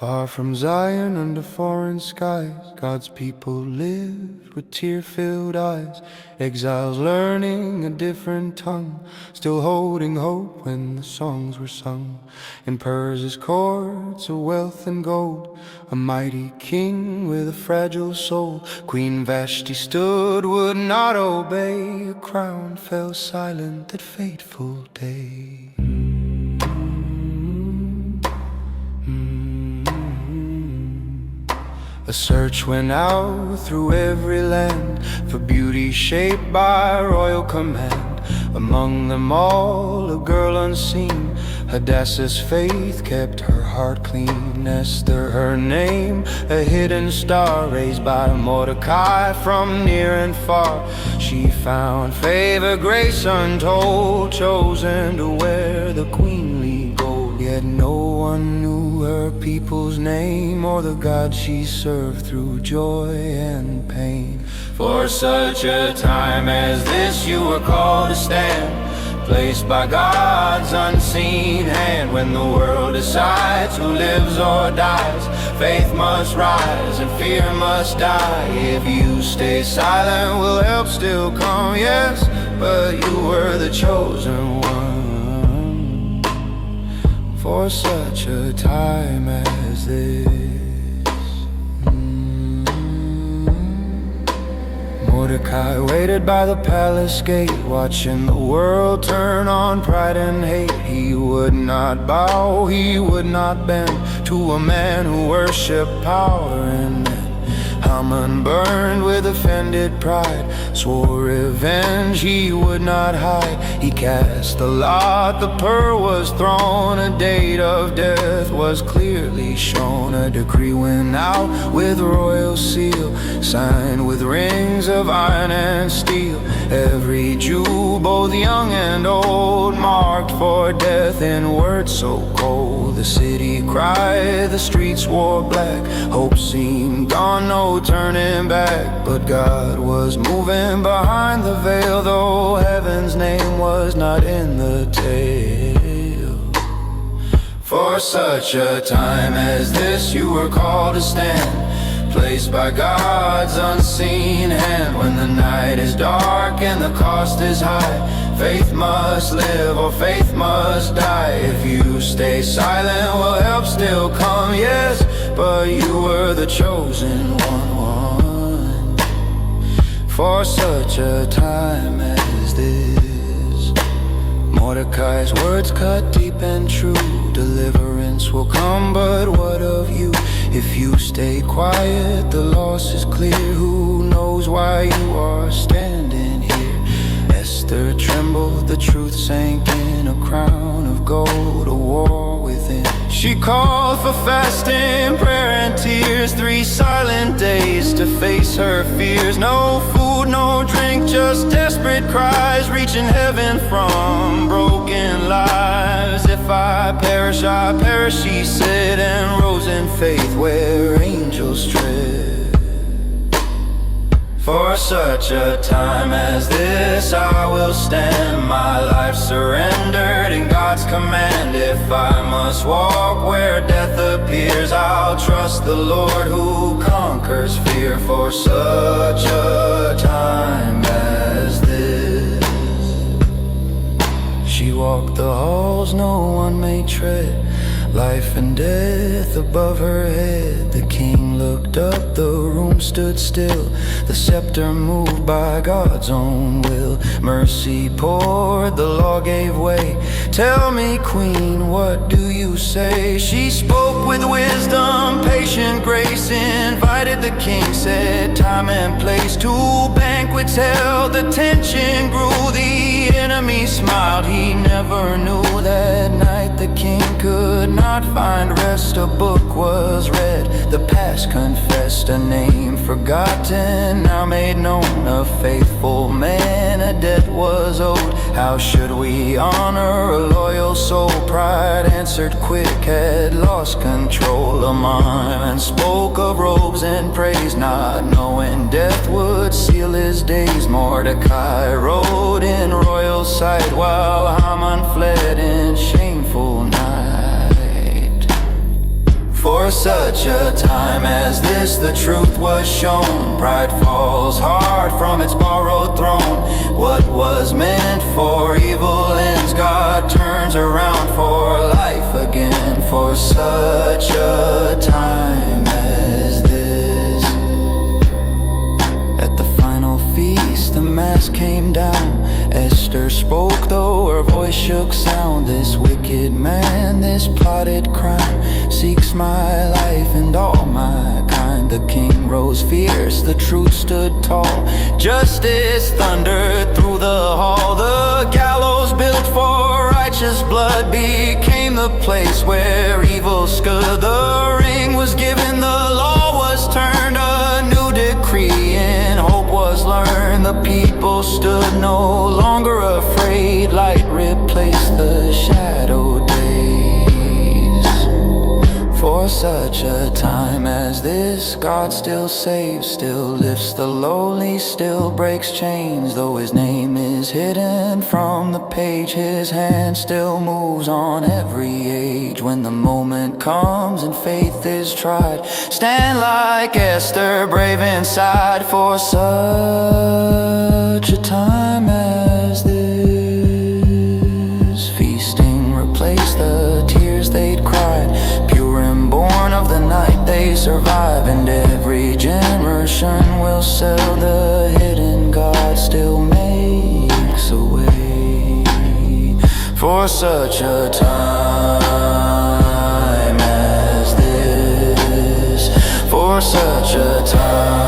Far from Zion under foreign skies, God's people lived with tear-filled eyes. Exiles learning a different tongue, still holding hope when the songs were sung. In Persia's courts of wealth and gold, a mighty king with a fragile soul. Queen Vashti stood, would not obey. A crown fell silent that fateful day. A search went out through every land for beauty shaped by royal command. Among them all, a girl unseen, Hadassah's faith kept her heart clean. Esther her name, a hidden star raised by Mordecai from near and far. She found favor, grace untold, chosen to wear the queenly gold. Yet no one knew her people's name or the God she served through joy and pain. For such a time as this you were called to stand, placed by God's unseen hand. When the world decides who lives or dies, faith must rise and fear must die. If you stay silent, will help still come, yes, but you were the chosen one for such a time as this. Mordecai waited by the palace gate, watching the world turn on pride and hate. He would not bow, he would not bend to a man who worshiped power in men. Haman burned with offended pride, swore revenge he would not hide. He cast the lot, the pearl was thrown, a date of death was clearly shown. A decree went out with royal seal, signed with rings of iron and steel. Every Jew, both young and old, marked for death in words so cold. The city cried, the streets wore black, hope seemed gone, no turning back. But God was moving behind the veil, though heaven's name was not in the tale. For such a time as this you were called to stand, placed by God's unseen hand. When the night is dark and the cost is high, faith must live or faith must die. If you stay silent, will help still come, yes, but you were the chosen one for such a time as this. Mordecai's words cut deep and true. Deliverance will come, but what of you? If you stay quiet, the loss is clear. Who knows why you are standing here? Esther trembled, the truth sank in. A crown of gold, a war within. She called for fasting, prayer and tears, 3 silent days to face her fears. No food, no drink, just desperate cries, reaching heaven from broken lives. If I perish, she said, and rose in faith where angels tread. For such a time as this I will stand, my life surrendered in God's command. If I must walk where death appears, I'll trust the Lord who conquers fear. For such a time as this, she walked the halls no one may tread, life and death above her head. The king looked up, the room stood still, the scepter moved by God's own will. Mercy poured, the law gave way. Tell me, queen, what do you say? She spoke with wisdom, patient grace, invited the king, said time and place. 2 banquets held, the tension grew, the enemy smiled. He never knew that night the king could not find rest. A book was read, the past confessed, a name forgotten now made known. A faithful man, a debt was owed. How should we honor a loyal soul? Pride answered quick, had lost control. A man spoke of robes and praise, not knowing death would seal his days. Mordecai rode in royal sight, while Haman fled in shameful night. For such a time as this, the truth was shown. Pride falls hard from its borrowed throne. What was meant for evil ends, God turns around for life again. For such a time as this. At the final feast, the mask came down. Esther spoke, though her voice shook sound. This wicked man, this plotted crime, seeks my life and all my kind. The king rose fierce, the truth stood tall. Justice thundered through the hall. The gallows built for righteous blood became the place where evil stood. The ring was given, the law was turned, a new decree and hope was learned. The people stood no longer afraid. Light replaced the shadow days. For such a time as this, God still saves, still lifts the lowly, still breaks chains. Though his name is hidden from the page, his hand still moves on every age. When the moment comes and faith is tried, stand like Esther, brave inside. For such a time as this, feasting replaced the tears they'd cried. Pure and born of the night they survive, and every generation will sell the hidden. God still makes a way. For such a time as this, for such a time